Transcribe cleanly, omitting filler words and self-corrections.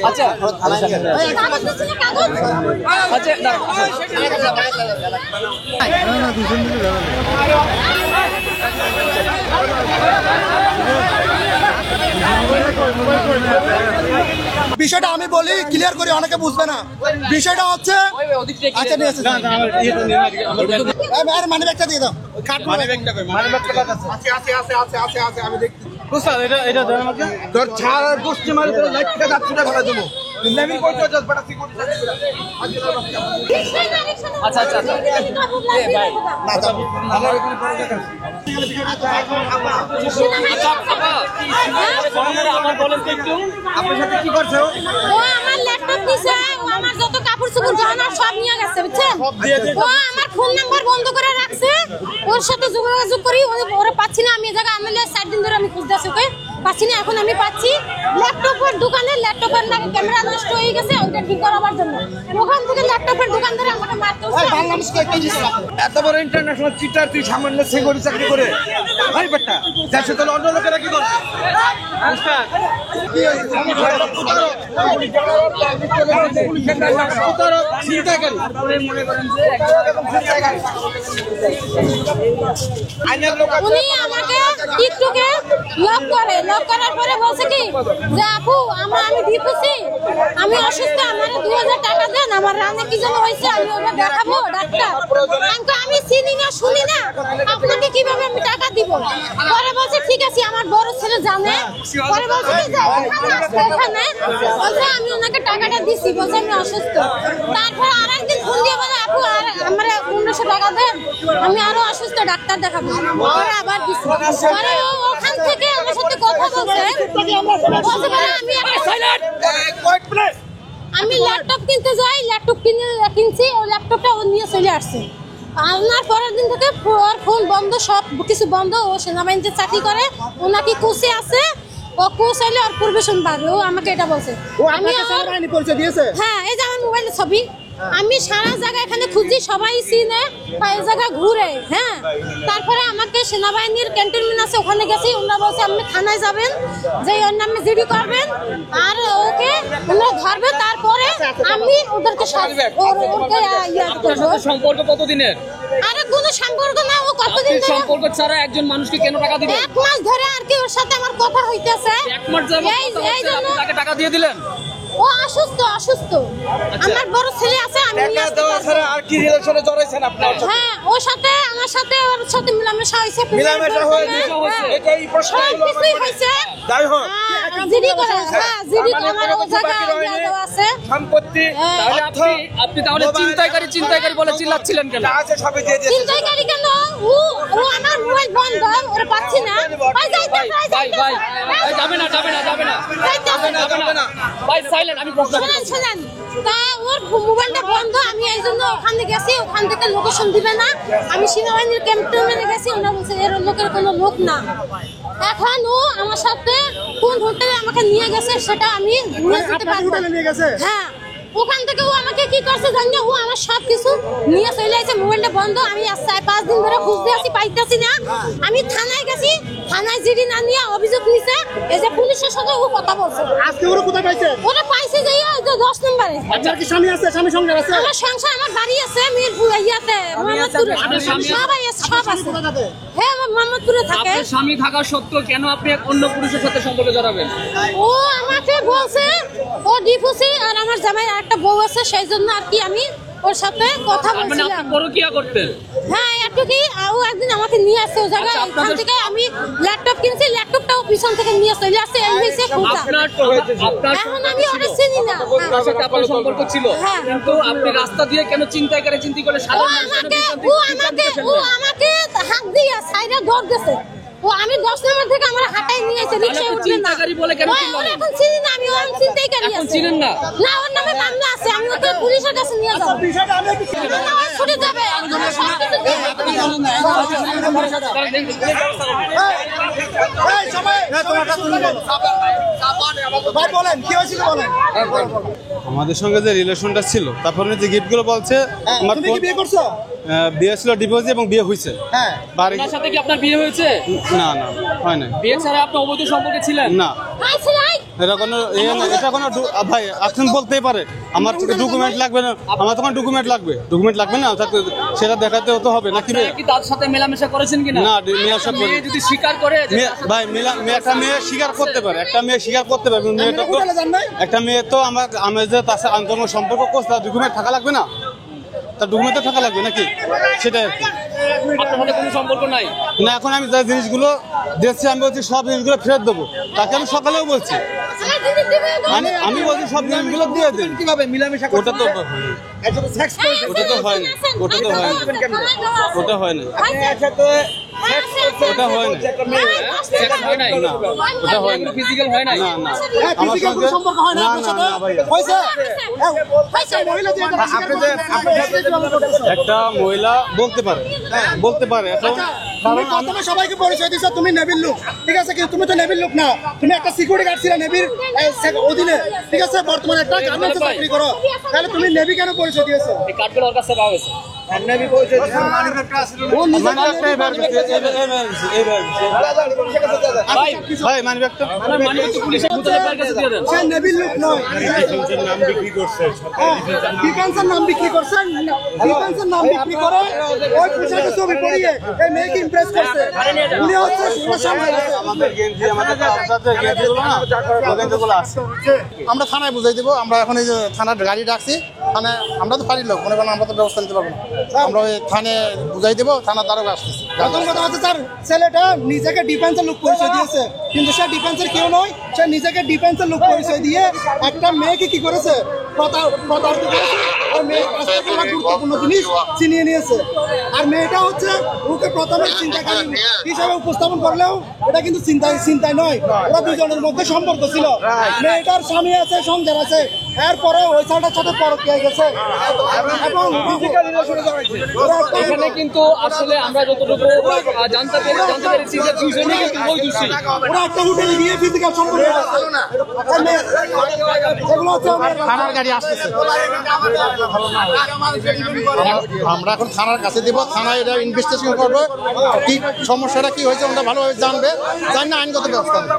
আচ্ছা বিষয়টা আমি বলি ক্লিয়ার করি, অনেকে বুঝবে না। বিষয়টা হচ্ছে আচ্ছা নিয়ে আসেন মানি ব্যাগটা দিয়ে দাও। মানি ব্যাগটা কই? মানি ব্যাগটা আছে আমি দেখছি। বুঝছ এটা ধর আমাকে তোর ছাড় গোষ্ঠী মারি তোর লাইট থেকে দাঁত ছুটে ফেলা দেবো। আমি কই তো জাস্ট বড় সিকিউরিটি আচ্ছা আচ্ছা আচ্ছা এ ভাই না দাও আমার এখানে পড়ে গেছে। আমার বলেন তো একটু আপনার সাথে কি করছে ও? আমার ল্যাপটপ দিছে, ও আমার যত কাপড় চোপড় গহনা সব নিয়ে গেছে, বুঝছেন? ও আমার ফোন নাম্বার বন্ধ করে রাখছে, ওর সাথে যোগাযোগ করি ওরা পাচ্ছি না। আমি এই জায়গায় আমলে 4 দিন ধরে আমি খুঁজতেছি, ওকে পাচ্ছি না। এখন আমি পাচ্ছি ল্যাপটপের দোকানে, ল্যাপটপের নাকি ক্যামেরা নষ্ট হয়ে গেছে, ওইটা ঠিক করাবার জন্য ওখান থেকে ল্যাপটপের দোকান ধরে আমাকে মারতে হচ্ছে। এত বড় ইন্টারন্যাশনাল চিটার তুই সামান্য সিকিউরিটি চাকরি করে ভাই বেটা দেশে তো অন্য লোকেরা কি করে? উনি আমাকে টিকটকে লক করে, লক করার পরে বলছে কি যে আপু আমি দিতেছি, আমি অসুস্থ, আমার 2000 টাকা দেন, আমার রানে কি যেন হয়েছে, আমি ওটা দেখাবো ডাক্তার। আমি চিনি না শুনি না, আপনাকে কিভাবে আমি টাকা দিব? পরে বলছে ঠিক আছে, আমার বড় ছেলে জানে। পরে বলছে কি যে ওখানে বলছে আমি ওনাকে টাকাটা দিছি, বলছে আমি অসুস্থ। তারপর আরেকদিন ফোন দিয়ে বলে আপু আর আমার 1500 টাকা দেন, আমি আরো অসুস্থ, ডাক্তার দেখাবো। পরে আবার দিছি। পরে ওখান থেকে আমার সাথে কথা বলছে, আমি ল্যাপটপ কিনতে যাই, ল্যাপটপ কিনছি, ও ল্যাপটপটা ও নিয়ে চলে আসছে। আনার পরের দিন থেকে ওর ফোন বন্ধ, সব কিছু বন্ধ। ও সেনাবাহিনীতে চাকরি করে, ও নাকি কোচে আছে, ও কোচ হইলে ওর প্রবেশন বাড়বে, ও আমাকে এটা বলছে। আমি সেনাবাহিনী পরিচয় দিয়েছে? হ্যাঁ, এই যে আমার মোবাইলের ছবি, আমি সারা জায়গায় এখানে খুঁজি, সবাই চিনে, এই জায়গায় ঘুরে। হ্যাঁ, তারপরে আমাকে সেনাবাহিনীর ক্যান্টনমেন্ট আছে, ওখানে গেছি। ওনারা বলছে আপনি থানায় যাবেন, যে ওর নামে জিডি করবেন, আর ওকে ওনারা ধরবে। তারপরে আমি ওদেরকে সম্পর্ক কতদিনের? আরে কোনো সম্পর্ক না, ও কতদিন ধরে সম্পর্ক ছাড়া একজন মানুষকে কেন টাকা দিবেন? 1 মাস ধরে আর কি ওর সাথে আমার কথা হইতেছে। 1 মাস যাবত এই জন্য তাকে টাকা দিয়ে দিলেন? ও অসুস্থ। আমার বড় ছেলে আছে, আমি নিয়ে আসতে পারবো। আর কি রিলেশনে জড়াইছেন আপনার? হ্যাঁ, ওর সাথে আমার সাথে ওর সাথে মিলামেশা হয়েছে, মিলামেশা হয়েছে, এটাই প্রশ্ন হয়েছে। যাই হোক জিডি করে, হ্যাঁ জিডি আমার ও জায়গায় আছে সম্পত্তি আপনি তাহলে চিন্তাইকারী বলে চিল্লাচ্ছিলেন কেন? আছে সবই দিয়ে দিয়েছে। চিন্তাইকারী কেন? ও আমার মোবাইল বন্ধ, ওরা পাচ্ছি না। ভাই যাবে না ভাই, সাইলেন্ট। আমি প্রশ্ন শুনেন, তা ওর মোবাইলটা বন্ধ, আমি এই জন্য ওখানে গেছি। ওখান থেকে লোকেশন দিবে না, আমি সেনাবাহিনীর ক্যান্টনমেন্টে গেছি, ওনারা বলছে এর লোকের কোনো লোক না। এখন ও আমার সাথে কোন হোটেলে আমাকে নিয়ে গেছে সেটা আমি নিয়ে যেতে পারবো। হ্যাঁ, ওখান থেকে ও আমাকে কি করছে জানি, ও আমার সব কিছু নিয়ে চলে আসছে। মোবাইলটা বন্ধ, আমি 4-5 দিন ধরে খুঁজতে আছি, পাইতেছি না। আমি থানায় গেছি, থানায় জিডি না নিয়ে অভিযোগ নিছে। এই যে পুলিশের সাথে ও কথা বলছে। আজকে ওরা কোথায় পাইছে? ওরা পাইছে যে 10 নম্বরে। আপনার কি স্বামী আছে? স্বামী সংসার আছে? আমার সংসার, আমার বাড়ি আছে মিরপুর ইয়াতে, মোহাম্মদপুরে। সব আছে। হ্যাঁ, মোহাম্মদপুরে থাকে। আপনার স্বামী থাকা সত্ত্বেও কেন আপনি এক অন্য পুরুষের সাথে সম্পর্কে জড়াবেন? ও আমাকে বলছে ও ডিভোর্সি, আর আমার জামাই একটা বউ আছে, সেই জন্য আর কি আমি ওর সাথে কথা মানে বলছিলাম। আপনি পরকীয়া করতেন? হ্যাঁ, একটু কি ও একদিন আমাকে নিয়ে আসছে ও জায়গায়। ওখান থেকে আমি ল্যাপটপ কিনছি, ল্যাপটপটাও পিছন থেকে নিয়ে চলে আসছে। এই হয়েছে কথা। এখন আমি ওরা চিনি না। আপনার সাথে আপনার সম্পর্ক ছিল, হ্যাঁ। কিন্তু আপনি রাস্তা দিয়ে কেন চিন্তি করে ও সাধারণ আমাকে হাত দিয়ে সাইডে দৌড় দিয়েছে। ও আমি 10 নম্বর থেকে আমার হাঁটাই নিয়ে এসে রিকশায় উঠবে না। চিন্তাকারী বলে কেন চিনলেন? এখন চিনি না, আমি ওর চিন্তাইকারী আছে। এখন চিনেন না? না, ওর নামে মামলা আছে, আমি ওকে পুলিশের কাছে নিয়ে যাব। ছুটে যাবে, সব কিছু দিয়ে বলেন কি হয়েছিল বলেন। আমাদের সঙ্গে যে রিলেশনটা ছিল তারপরে যে গিফটগুলো বলছে আমার তুমি কি বিয়ে করছো? বিয়ে ছিল ডিভোর্স এবং বিয়ে হয়েছে হ্যাঁ বাড়ি আপনার সাথে কি আপনার বিয়ে হয়েছে? না না হয় না বিয়ে ছাড়া আপনি অবৈধ সম্পর্কে ছিলেন? না এটা কোনো এটা কোনো ভাই আপনি বলতেই পারে আমার থেকে ডকুমেন্ট লাগবে না, আমার তখন ডকুমেন্ট লাগবে না সেটা দেখাতে হতে হবে নাকি আপনারা কি তার সাথে মেলামেশা করেছেন কিনা? না মেলামেশা করি মেয়ে যদি স্বীকার করে যে ভাই একটা মেয়ে স্বীকার করতে পারে মেয়েটা তো একটা মেয়ে তো আমার যে তার সাথে আন্তরিক সম্পর্ক করছে তার ডকুমেন্ট থাকা লাগবে না, তার ডকুমেন্ট থাকা লাগবে নাকি সেটাই আর কি। আপনার সাথে কোনো সম্পর্ক নাই? না এখন আমি যে জিনিসগুলো দিচ্ছি আমি বলছি সব জিনিসগুলো ফেরত দেবো, তাকে আমি সকালেও বলছি আমি বলছি সব জিনিসগুলো দিয়ে দিন। কিভাবে মিলামেশা ওটা তো সেক্স করেছে? ওটা তো হয় না ওটা হয় না ওটা হয় না সেটা হয় নাই? না ওটা হয় না ফিজিক্যাল হয় নাই? না না হ্যাঁ, আমার physical কোনো সঙ্গে সম্পর্ক হয় না না আপনার না সাথে? না ভাইয়া হয়েছে? মহিলা যে এটা স্বীকার করছে। একটা মহিলা বলতে পারে এখন তুমি প্রথমে সবাইকে পরিচয় দিছো তুমি নেভির লোক, ঠিক আছে, কিন্তু তুমি তো নেভির লোক না, তুমি একটা সিকিউরিটি গার্ড ছিলে নেভির অধীনে, ঠিক আছে, বর্তমানে একটা গার্মেন্টসে চাকরি করো, তাহলে তুমি নেভি কেন পরিচয় দিয়েছো? এই কার্ডগুলো ওর কাছে পাওয়া গেছে। নেভি পরিচয় দিয়েছো ও নিজে মানে একটা ভাই মানে একটা আপনার মানে একটু পুলিশের মুতালেবের কাছে দিয়ে দেন। সে নেভির লোক নয়, ডিফেন্সের নাম বিক্রি করছে, ডিফেন্সের নাম বিক্রি করে ওই পোশাকে ছবি পরিয়ে এই মেয়েকে ইমপ্রেস করছে, উনি হচ্ছে আমাদের গেঞ্জি আমাদের গেঞ্জিগুলো না গেঞ্জিগুলো আছে আমরা থানায় বুঝাই দিব। আমরা এখন এই যে থানার গাড়ি ডাকছি, থানায় আমরা তো ফাঁড়ির লোক, মনে করেন আমরা তো ব্যবস্থা নিতে পারবো না, আমরা ওই থানায় বুঝাই দেবো, থানা দ্বারা আসতেছি। প্রথম কথা হচ্ছে স্যার ছেলেটা নিজেকে ডিফেন্সের লোক পরিচয় দিয়েছে, কিন্তু সে ডিফেন্সের কেউ নয়, সে নিজেকে ডিফেন্সের লোক পরিচয় দিয়ে একটা মেয়েকে কি করেছে প্রতারিত করেছে, আর মেয়ের কাছ থেকে একটা গুরুত্বপূর্ণ জিনিস ছিনিয়ে নিয়েছে। আর মেয়েটা হচ্ছে ওকে প্রথমে চিন্তাকারী হিসাবে উপস্থাপন করলেও এটা কিন্তু চিন্তায় নয়, ওরা দুজনের মধ্যে সম্পর্ক ছিল, মেয়েটার স্বামী আছে, সংসার আছে, এরপরে ওই ছেলেটার সাথে পরকীয়া গেছে এবং ফিজিক্যাল রিলেশনে জড়াইছে। এখানে কিন্তু আসলে আমরা যতটুকু জানতে পেরেছি যে দুজনেই কিন্তু বৈদুষী। ওরা একটা হোটেলে গিয়ে ফিজিক্যাল সম্পর্ক এগুলো হচ্ছে থানার গাড়ি আসতেছে, আমরা এখন থানার কাছে দিব, থানায় এটা ইনভেস্টিগেশন করবে, কি সমস্যাটা কি হয়েছে আমরা ভালোভাবে জানবে, জানি না আইনগত ব্যবস্থা নেবে।